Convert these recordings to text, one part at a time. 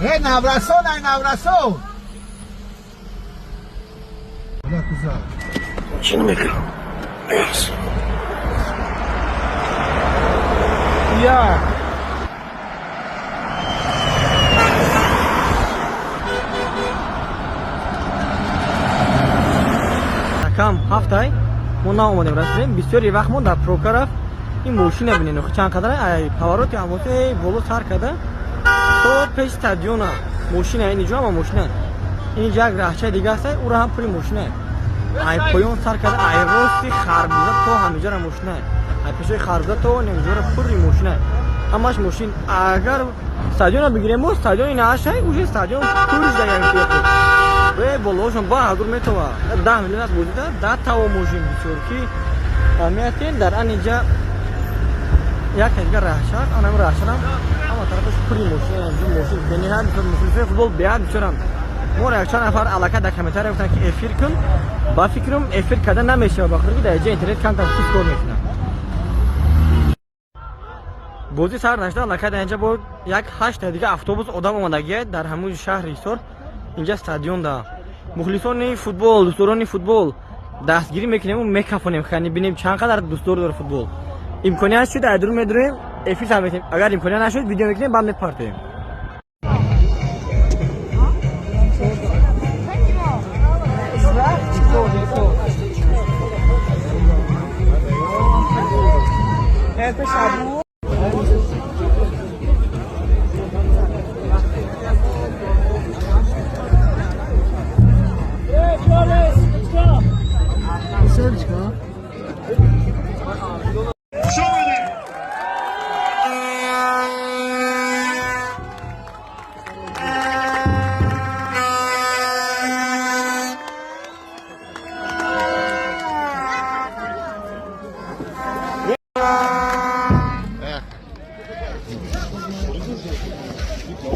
نورسون ای نورسون چی میگی؟ یا کم هفته ما نامونیم رسیدیم بسیاری وقت ما در پروکرف این ماشین ببینین چند قدره ای پاوروتی هموسه بولو سر کرده تو پیش استادیوم ماشین اینجا ما ماشین اینجا یک راهچه دیگه است او را هم پری ماشین ای پایون سر کرده ای روستی خربوزه تو همینجا را ماشین ای پیشوی خربوزه تو نمیجا را پری ماشین همش ماشین اگر استادیوم بگیریم ما استادیوم این هاشه اوج استادیوم پولیس دیگه و بولوشون با هدور میتوه 10 میلیون از بودید 10 تا ماشین بسیار کی اهمیتی در اینجا یک دیگه راهشار آنم راهشارم اما طرفش پری ماشین بنی هم مثل فوتبال بیاد میشورم مور یک چند نفر علاقه در کامنتار گفتن که افیر کن با فکرم افیر کردن نمیشه بخاطر که در اینجا اینترنت کم تفصیل کار میکنه بودی سر نشده علاقه در اینجا بود یک 8 دیگه اتوبوس آدم اومدگی در همون شهر ایستور اینجا استادیوم دا مخلصان فوتبال دوستان فوتبال دستگیری میکنیم و میکافونیم خانی ببینیم چند قدر دوستدار داره فوتبال امکانیت شد در درون میدونیم افیس هم میکنیم اگر امکانیت نشد ویدیو میکنیم بعد میپارتیم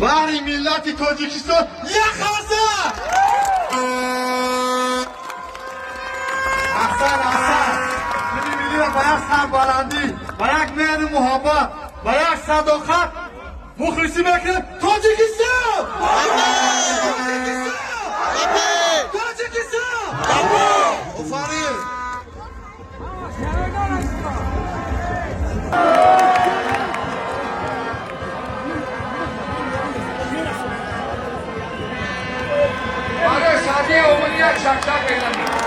باری ملت تاجیکستان یک خازه احسن ملی را با یک سربلندی با یک مهر محبت با یک صداقت مخلصی میکنه تاجیکستان آفرین شادی عمومی یک شکشک بزنید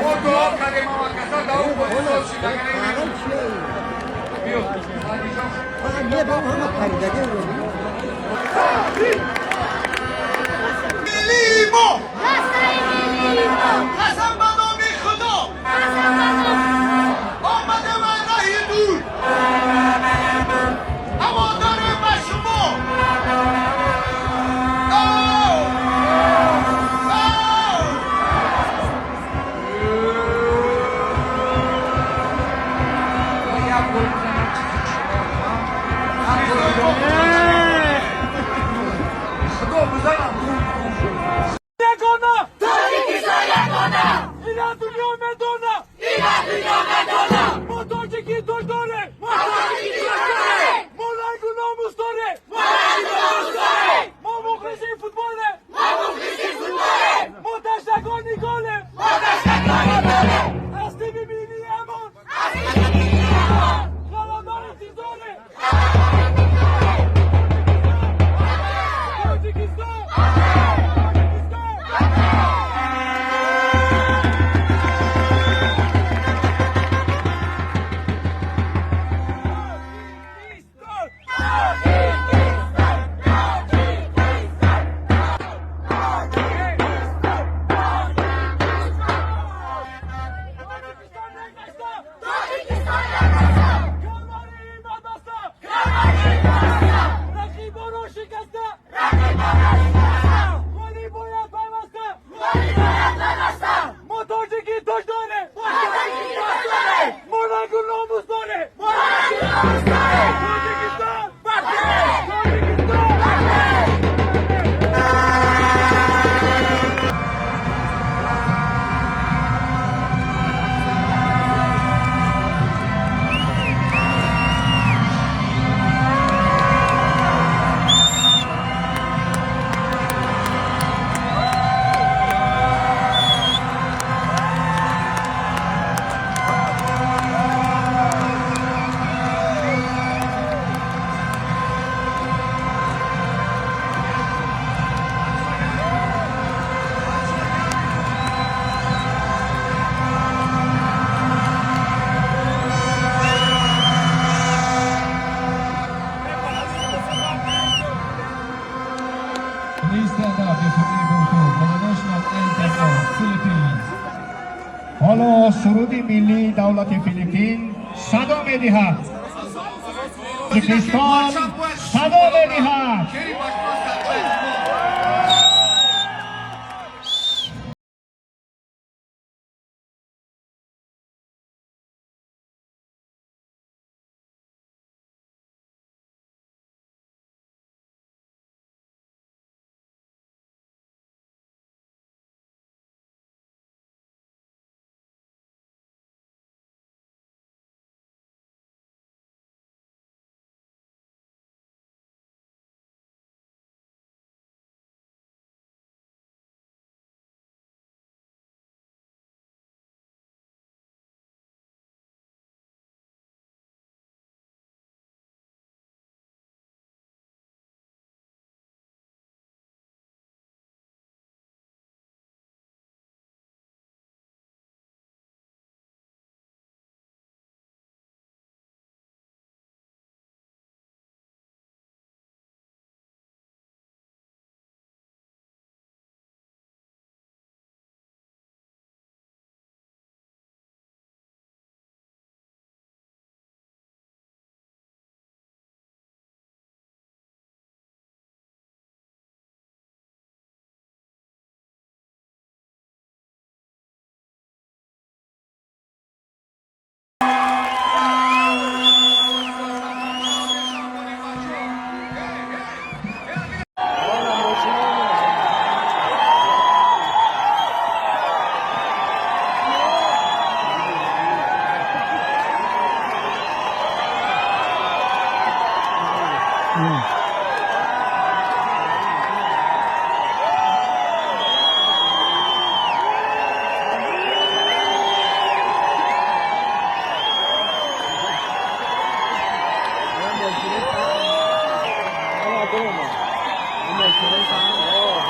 ما دعا کردیم اما کسا دعا بودیم لیمو قسم به نام خدا آمده و راه دور اما داره به شما Tadjikistan! Please stand up if you're able to for the national anthem of Philippines. حالا سرود ملی دولت فیلیپین صدا می‌دهد. تاجیکستان صدا می‌دهد.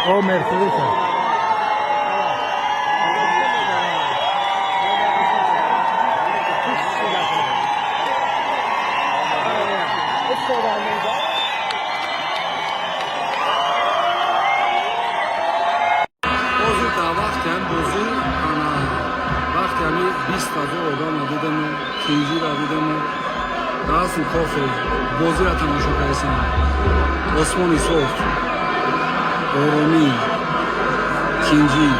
O Mercedes. وقتی 20,000 آدم دیدم تیجی را دیدم راست کافه بازی را تماشا کردم آسمانی صاف آرامی کنجی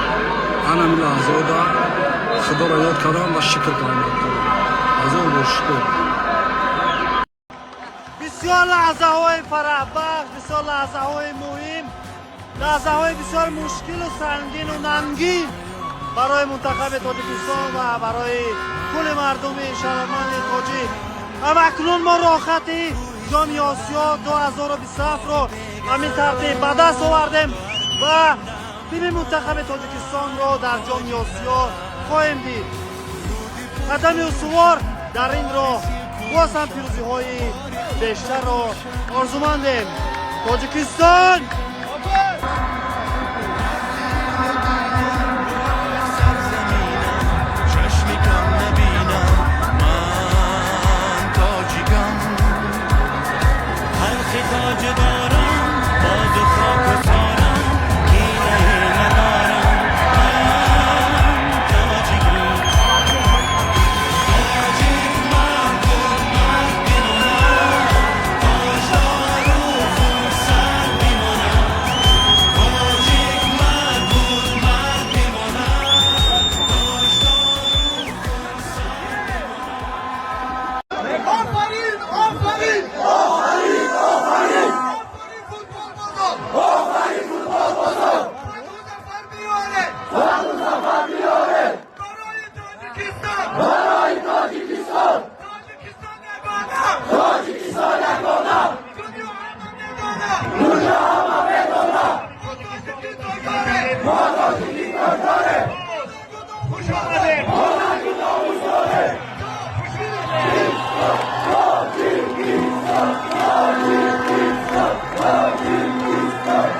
انا من لحظات خدا را یاد کردم و شکر کردم از اون با شکر بسیار لحظه های فرح بخش بسیار لحظه های مهم لحظه های بسیار مشکل و سنگین و ننگین برای منتخب تاجیکستان و برای کل مردم شهروند تاجیک و اکنون ما راحت جام آسیا 2027 رو همین ترتیب به دست آوردیم و تیم منتخب تاجیکستان رو در جام آسیا خواهیم دید. قدم استوار در این راه باز هم پیروزی های بیشتر رو آرزومندیم. تاجیکستان Thank you.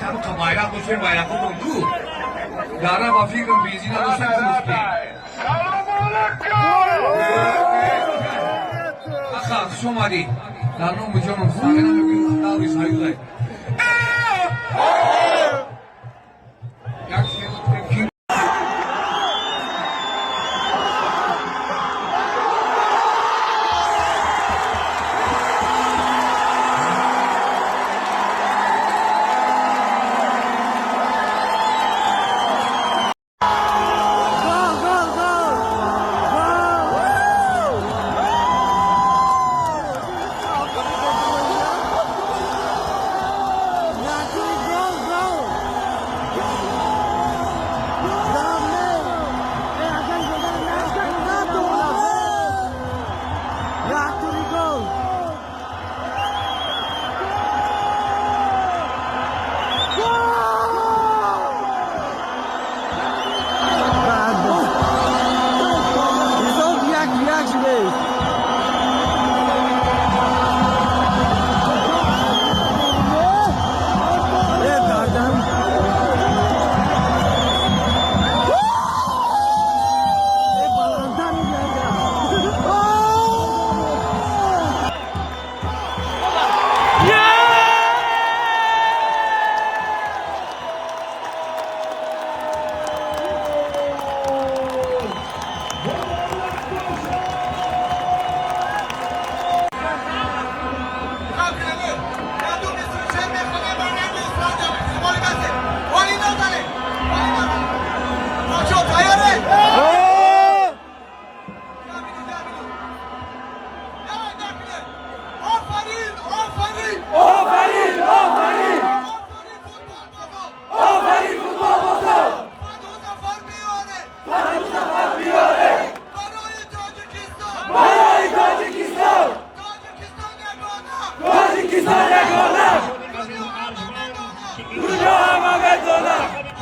همون تا bayrak olsun bayrak olsun ku. Dara bafikrim benzine olsun ku. Akha şomari. Lanım bu canım sağına bugün davi sayılay. Yakşı.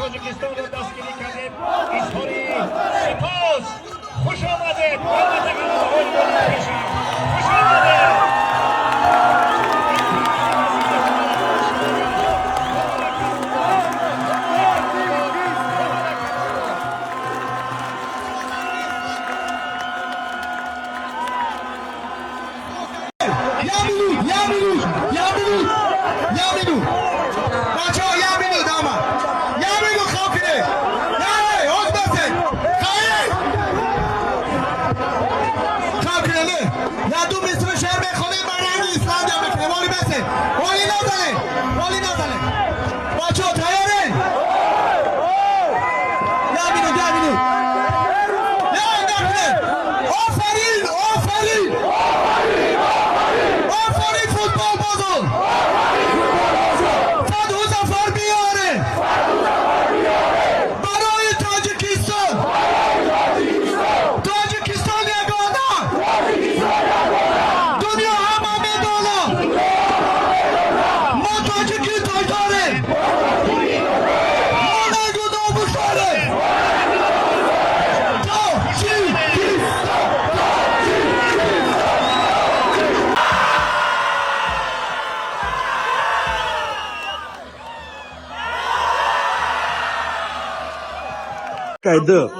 تاجیکستان رو دستگیری کردیم. ایسپاری سپاس خوش آمدید. البته که آقای کشم خوش آمدید.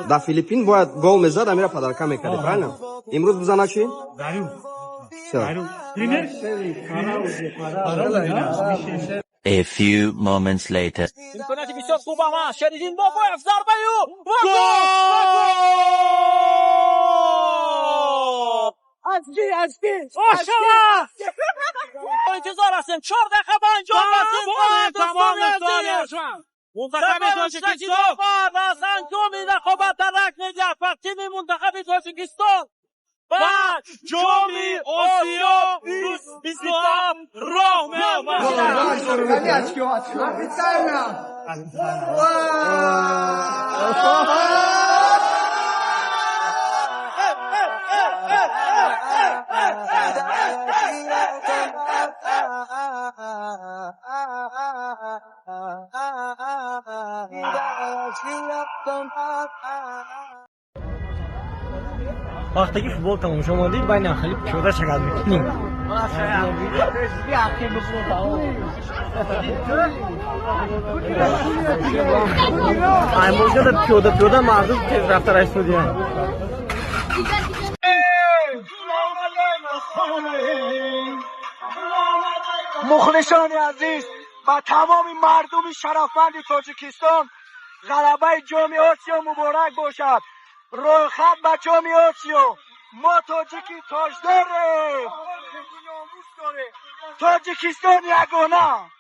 در فیلیپین باید گل میزد امیر پدرکم میکردی правильно امروز بزنه چی A few moments later. امکاناتی بسیار خوب اما شدیدین با باید ضربه انتظار هستیم 4 دقیقه با انجام رسید. منتخب تاجیکستان از انجام رقابت در رکن جعفر تیم منتخب تاجیکستان بعد جام آسیا 2027 راه وقتی که فوتبال تمام شد بین خیلی پیاده شگرد میکنیم موجود پیاده مردم تیز رفته رئیس شدن. مخلصان عزیز و تمام مردم شرفمند تاجیکستان، غلبه جام آسیا مبارک باشد. روی خط به جام آسیا ما تاجیکی تاجداریم، تاجیکستان یگانه.